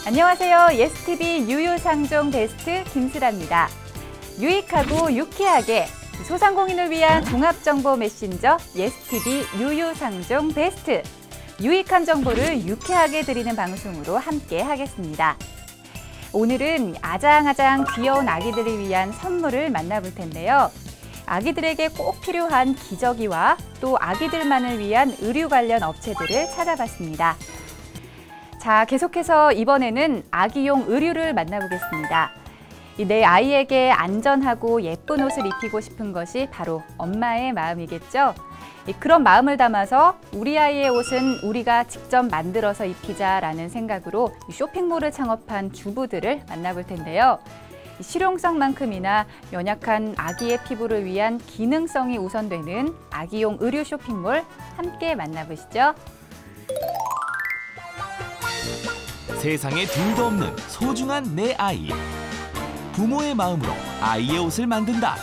안녕하세요. 예스TV 유유상종 베스트 김슬아입니다. 유익하고 유쾌하게 소상공인을 위한 종합정보 메신저 예스TV 유유상종 베스트. 유익한 정보를 유쾌하게 드리는 방송으로 함께 하겠습니다. 오늘은 아장아장 귀여운 아기들을 위한 선물을 만나볼 텐데요. 아기들에게 꼭 필요한 기저귀와 또 아기들만을 위한 의류 관련 업체들을 찾아봤습니다. 자, 계속해서 이번에는 아기용 의류를 만나보겠습니다. 내 아이에게 안전하고 예쁜 옷을 입히고 싶은 것이 바로 엄마의 마음이겠죠? 그런 마음을 담아서 우리 아이의 옷은 우리가 직접 만들어서 입히자라는 생각으로 쇼핑몰을 창업한 주부들을 만나볼 텐데요. 실용성만큼이나 연약한 아기의 피부를 위한 기능성이 우선되는 아기용 의류 쇼핑몰 함께 만나보시죠. 세상에 둘도 없는 소중한 내 아이. 부모의 마음으로 아이의 옷을 만든다.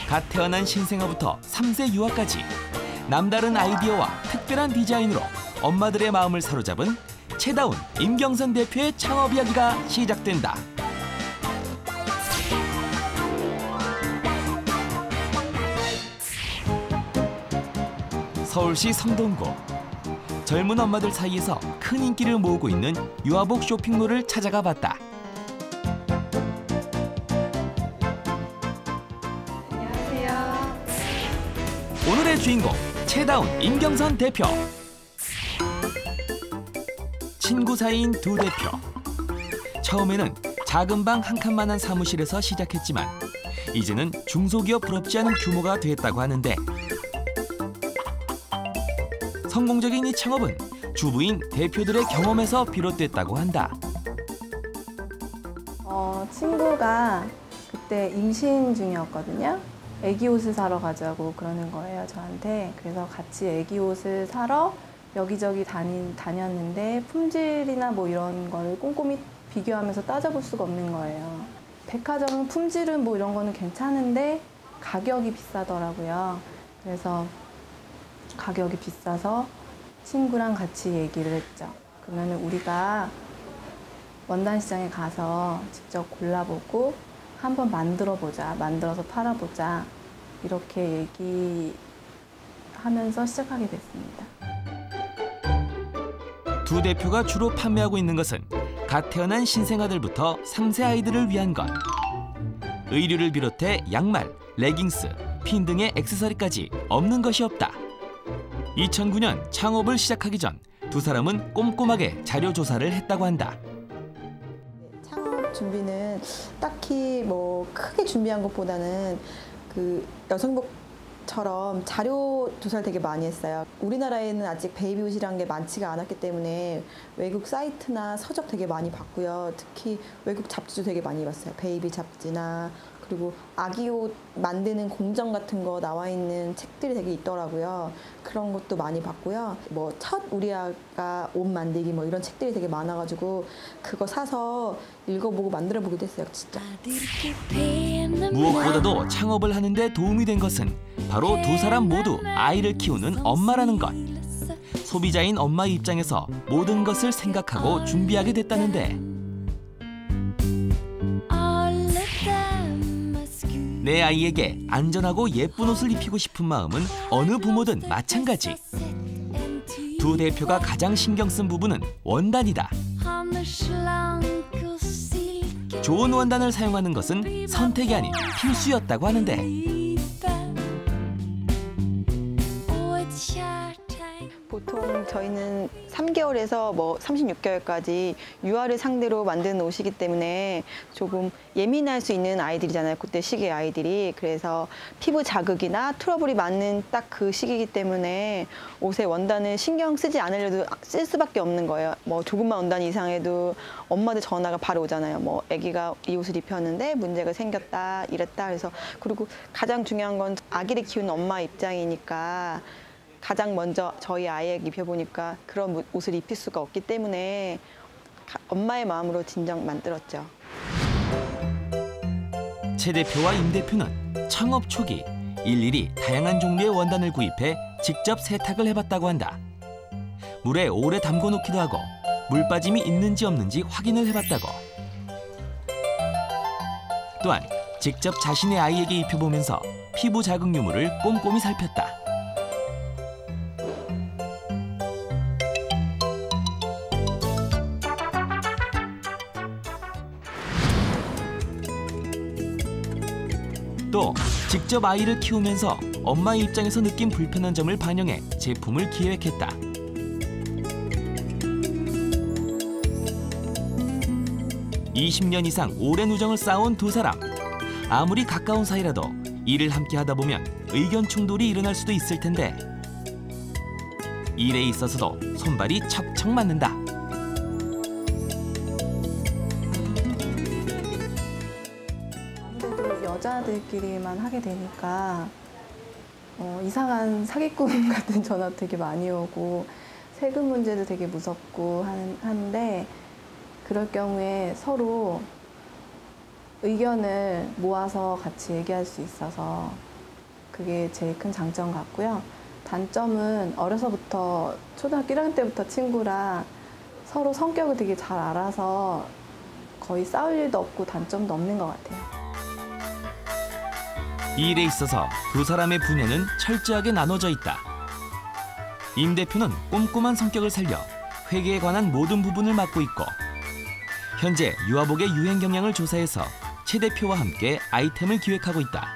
갓 태어난 신생아부터 3세 유아까지 남다른 아이디어와 특별한 디자인으로 엄마들의 마음을 사로잡은 채다운 임경선 대표의 창업 이야기가 시작된다. 서울시 성동구. 젊은 엄마들 사이에서 큰 인기를 모으고 있는 유아복 쇼핑몰을 찾아가 봤다. 오늘의 주인공 채다운 임경선 대표. 친구 사이인 두 대표. 처음에는 작은 방 한 칸만한 사무실에서 시작했지만 이제는 중소기업 부럽지 않은 규모가 됐다고 하는데 성공적인 이 창업은 주부인 대표들의 경험에서 비롯됐다고 한다. 친구가 그때 임신 중이었거든요. 애기 옷을 사러 가자고 그러는 거예요, 저한테. 그래서 같이 애기 옷을 사러 여기저기 다녔는데 품질이나 뭐 이런 거를 꼼꼼히 비교하면서 따져볼 수가 없는 거예요. 백화점 품질은 뭐 이런 거는 괜찮은데 가격이 비싸더라고요. 그래서 가격이 비싸서 친구랑 같이 얘기를 했죠. 그러면 우리가 원단 시장에 가서 직접 골라보고 한번 만들어보자, 만들어서 팔아보자, 이렇게 얘기하면서 시작하게 됐습니다. 두 대표가 주로 판매하고 있는 것은 갓 태어난 신생아들부터 3세 아이들을 위한 것. 의류를 비롯해 양말, 레깅스, 핀 등의 액세서리까지 없는 것이 없다. 2009년 창업을 시작하기 전 두 사람은 꼼꼼하게 자료 조사를 했다고 한다. 준비는 딱히 뭐 크게 준비한 것보다는 그 여성복처럼 자료 조사를 되게 많이 했어요. 우리나라에는 아직 베이비 옷이라는 게 많지가 않았기 때문에 외국 사이트나 서적 되게 많이 봤고요. 특히 외국 잡지도 되게 많이 봤어요. 베이비 잡지나 그리고 아기 옷 만드는 공정 같은 거 나와 있는 책들이 되게 있더라고요. 그런 것도 많이 봤고요. 뭐 첫 우리 아가 옷 만들기 뭐 이런 책들이 되게 많아가지고 그거 사서 읽어보고 만들어보기도 했어요, 진짜. 무엇보다도 창업을 하는데 도움이 된 것은 바로 두 사람 모두 아이를 키우는 엄마라는 것. 소비자인 엄마의 입장에서 모든 것을 생각하고 준비하게 됐다는데 내 아이에게 안전하고 예쁜 옷을 입히고 싶은 마음은 어느 부모든 마찬가지. 두 대표가 가장 신경 쓴 부분은 원단이다. 좋은 원단을 사용하는 것은 선택이 아닌 필수였다고 하는데 보통 저희는 3개월에서 뭐 36개월까지 유아를 상대로 만드는 옷이기 때문에 조금 예민할 수 있는 아이들이잖아요. 그때 시기의 아이들이. 그래서 피부 자극이나 트러블이 많은 딱 그 시기이기 때문에 옷에 원단을 신경 쓰지 않으려도 쓸 수밖에 없는 거예요. 뭐 조금만 원단 이상해도 엄마들 전화가 바로 오잖아요. 뭐 아기가 이 옷을 입혔는데 문제가 생겼다, 이랬다. 그래서 그리고 가장 중요한 건 아기를 키우는 엄마 입장이니까 가장 먼저 저희 아이에게 입혀보니까 그런 옷을 입힐 수가 없기 때문에 엄마의 마음으로 진정 만들었죠. 최 대표와 임 대표는 창업 초기 일일이 다양한 종류의 원단을 구입해 직접 세탁을 해봤다고 한다. 물에 오래 담궈 놓기도 하고 물 빠짐이 있는지 없는지 확인을 해봤다고. 또한 직접 자신의 아이에게 입혀보면서 피부 자극 유무를 꼼꼼히 살폈다. 또 직접 아이를 키우면서 엄마의 입장에서 느낀 불편한 점을 반영해 제품을 기획했다. (20년) 이상 오랜 우정을 쌓아온 두 사람. 아무리 가까운 사이라도 일을 함께 하다 보면 의견 충돌이 일어날 수도 있을 텐데 일에 있어서도 손발이 척척 맞는다. 아무래도 여자들끼리만 하게 되니까 이상한 사기꾼 같은 전화도 되게 많이 오고 세금 문제도 되게 무섭고 하는데 그럴 경우에 서로 의견을 모아서 같이 얘기할 수 있어서 그게 제일 큰 장점 같고요. 단점은 어려서부터 초등학교 1학년 때부터 친구라 서로 성격을 되게 잘 알아서 거의 싸울 일도 없고 단점도 없는 것 같아요. 이 일에 있어서 두 사람의 분야는 철저하게 나눠져 있다. 임 대표는 꼼꼼한 성격을 살려 회계에 관한 모든 부분을 맡고 있고 현재 유아복의 유행 경향을 조사해서 최 대표와 함께 아이템을 기획하고 있다.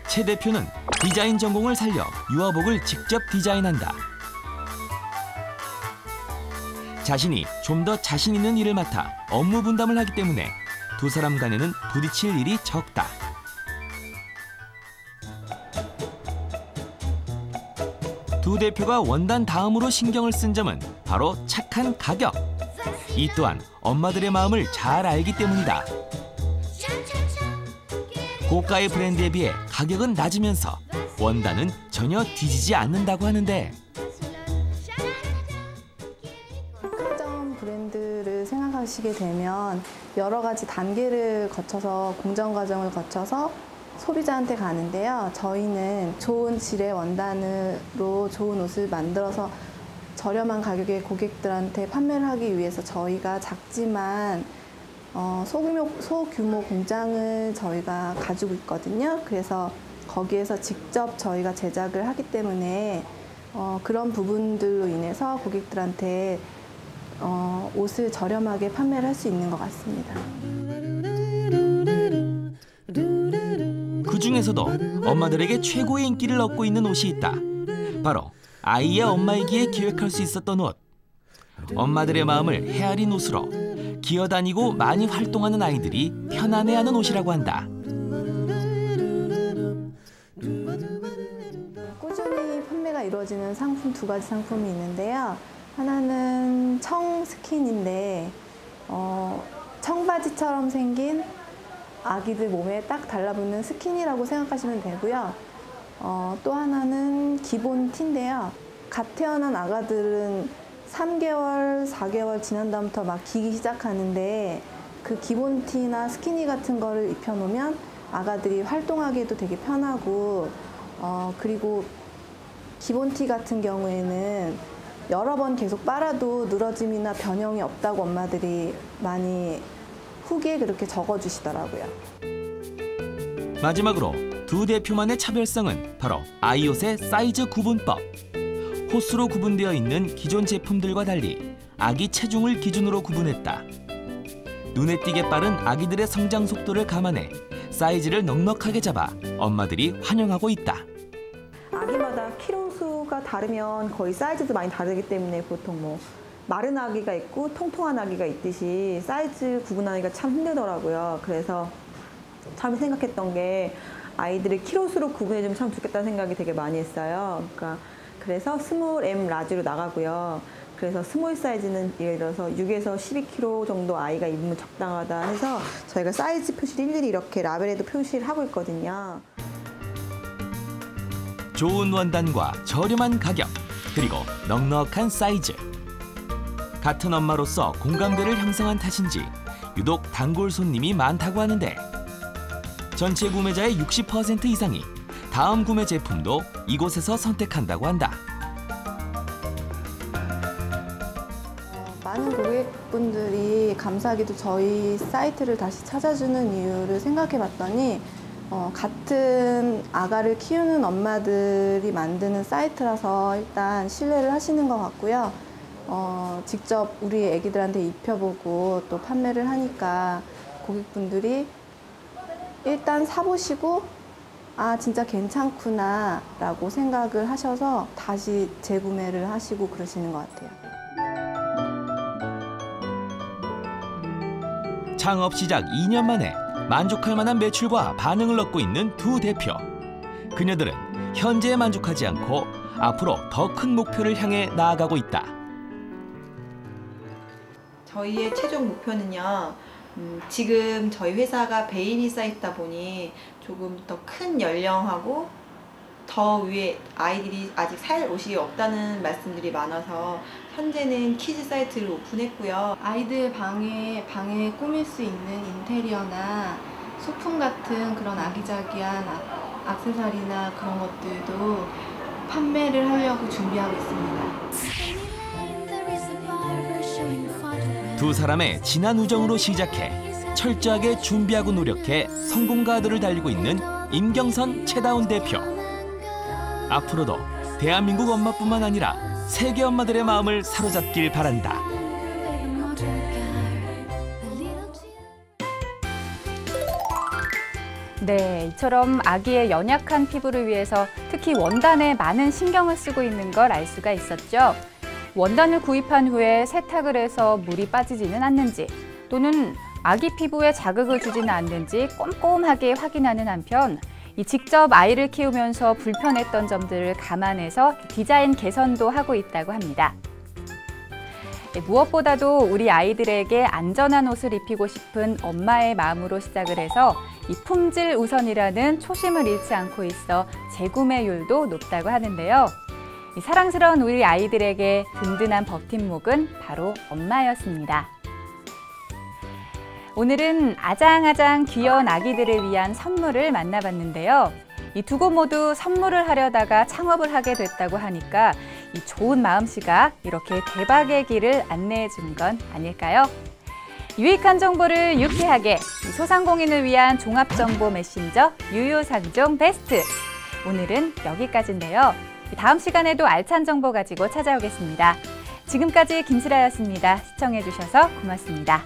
최 대표는 디자인 전공을 살려 유아복을 직접 디자인한다. 자신이 좀 더 자신 있는 일을 맡아 업무 분담을 하기 때문에 두 사람 간에는 부딪힐 일이 적다. 두 대표가 원단 다음으로 신경을 쓴 점은 바로 착한 가격. 이 또한 엄마들의 마음을 잘 알기 때문이다. 고가의 브랜드에 비해 가격은 낮으면서 원단은 전혀 뒤지지 않는다고 하는데 백화점 브랜드를 생각하시게 되면 여러 가지 단계를 거쳐서 공정 과정을 거쳐서 소비자한테 가는데요. 저희는 좋은 질의 원단으로 좋은 옷을 만들어서 저렴한 가격에 고객들한테 판매를 하기 위해서 저희가 작지만 소규모 공장을 저희가 가지고 있거든요. 그래서 거기에서 직접 저희가 제작을 하기 때문에 그런 부분들로 인해서 고객들한테 옷을 저렴하게 판매를 할 수 있는 것 같습니다. 그 중에서도 엄마들에게 최고의 인기를 얻고 있는 옷이 있다. 바로 아이의 엄마이기에 기획할 수 있었던 옷. 엄마들의 마음을 헤아린 옷으로 기어다니고 많이 활동하는 아이들이 편안해하는 옷이라고 한다. 꾸준히 판매가 이루어지는 상품 두 가지 상품이 있는데요. 하나는 청 스킨인데 청바지처럼 생긴 아기들 몸에 딱 달라붙는 스킨이라고 생각하시면 되고요. 또 하나는 기본 티인데요. 갓 태어난 아가들은 3개월, 4개월 지난 다음부터 막 기기 시작하는데 그 기본 티나 스키니 같은 거를 입혀놓으면 아가들이 활동하기에도 되게 편하고 그리고 기본 티 같은 경우에는 여러 번 계속 빨아도 늘어짐이나 변형이 없다고 엄마들이 많이 후기에 그렇게 적어주시더라고요. 마지막으로 두 대표만의 차별성은 바로 아이 옷의 사이즈 구분법. 호수로 구분되어 있는 기존 제품들과 달리 아기 체중을 기준으로 구분했다. 눈에 띄게 빠른 아기들의 성장 속도를 감안해 사이즈를 넉넉하게 잡아 엄마들이 환영하고 있다. 아기마다 키로 수가 다르면 거의 사이즈도 많이 다르기 때문에 보통 뭐 마른 아기가 있고 통통한 아기가 있듯이 사이즈 구분하기가 참 힘들더라고요. 그래서 처음에 생각했던 게 아이들을 키로수로 구분해주면 참 좋겠다는 생각이 되게 많이 했어요. 그래서 스몰 M 라지로 나가고요. 그래서 스몰 사이즈는 예를 들어서 6에서 12kg 정도 아이가 입으면 적당하다 해서 저희가 사이즈 표시를 일일이 이렇게 라벨에도 표시를 하고 있거든요. 좋은 원단과 저렴한 가격, 그리고 넉넉한 사이즈. 같은 엄마로서 공감대를 형성한 탓인지 유독 단골 손님이 많다고 하는데 전체 구매자의 60% 이상이 다음 구매 제품도 이곳에서 선택한다고 한다. 많은 고객분들이 감사하게도 저희 사이트를 다시 찾아주는 이유를 생각해 봤더니 같은 아가를 키우는 엄마들이 만드는 사이트라서 일단 신뢰를 하시는 것 같고요. 직접 우리 애기들한테 입혀보고 또 판매를 하니까 고객분들이 일단 사보시고 아 진짜 괜찮구나 라고 생각을 하셔서 다시 재구매를 하시고 그러시는 것 같아요. 창업 시작 2년 만에 만족할 만한 매출과 반응을 얻고 있는 두 대표. 그녀들은 현재에 만족하지 않고 앞으로 더 큰 목표를 향해 나아가고 있다. 저희의 최종 목표는요. 지금 저희 회사가 베이비 사이트다 보니 조금 더 큰 연령하고 더 위에 아이들이 아직 살 옷이 없다는 말씀들이 많아서 현재는 키즈 사이트를 오픈했고요. 아이들 방에 꾸밀 수 있는 인테리어나 소품 같은 그런 아기자기한 액세서리나 그런 것들도 판매를 하려고 준비하고 있습니다. 두 사람의 진한 우정으로 시작해 철저하게 준비하고 노력해 성공 가드를 달리고 있는 임경선 최다운 대표. 앞으로도 대한민국 엄마뿐만 아니라 세계 엄마들의 마음을 사로잡길 바란다. 네, 이처럼 아기의 연약한 피부를 위해서 특히 원단에 많은 신경을 쓰고 있는 걸 알 수가 있었죠. 원단을 구입한 후에 세탁을 해서 물이 빠지지는 않는지 또는 아기 피부에 자극을 주지는 않는지 꼼꼼하게 확인하는 한편 직접 아이를 키우면서 불편했던 점들을 감안해서 디자인 개선도 하고 있다고 합니다. 무엇보다도 우리 아이들에게 안전한 옷을 입히고 싶은 엄마의 마음으로 시작을 해서 이 품질 우선이라는 초심을 잃지 않고 있어 재구매율도 높다고 하는데요. 사랑스러운 우리 아이들에게 든든한 버팀목은 바로 엄마였습니다. 오늘은 아장아장 귀여운 아기들을 위한 선물을 만나봤는데요. 이 두 곳 모두 선물을 하려다가 창업을 하게 됐다고 하니까 이 좋은 마음씨가 이렇게 대박의 길을 안내해 준 건 아닐까요? 유익한 정보를 유쾌하게 소상공인을 위한 종합정보 메신저 유유상종 베스트. 오늘은 여기까지인데요. 다음 시간에도 알찬 정보 가지고 찾아오겠습니다. 지금까지 김슬아였습니다. 시청해 주셔서 고맙습니다.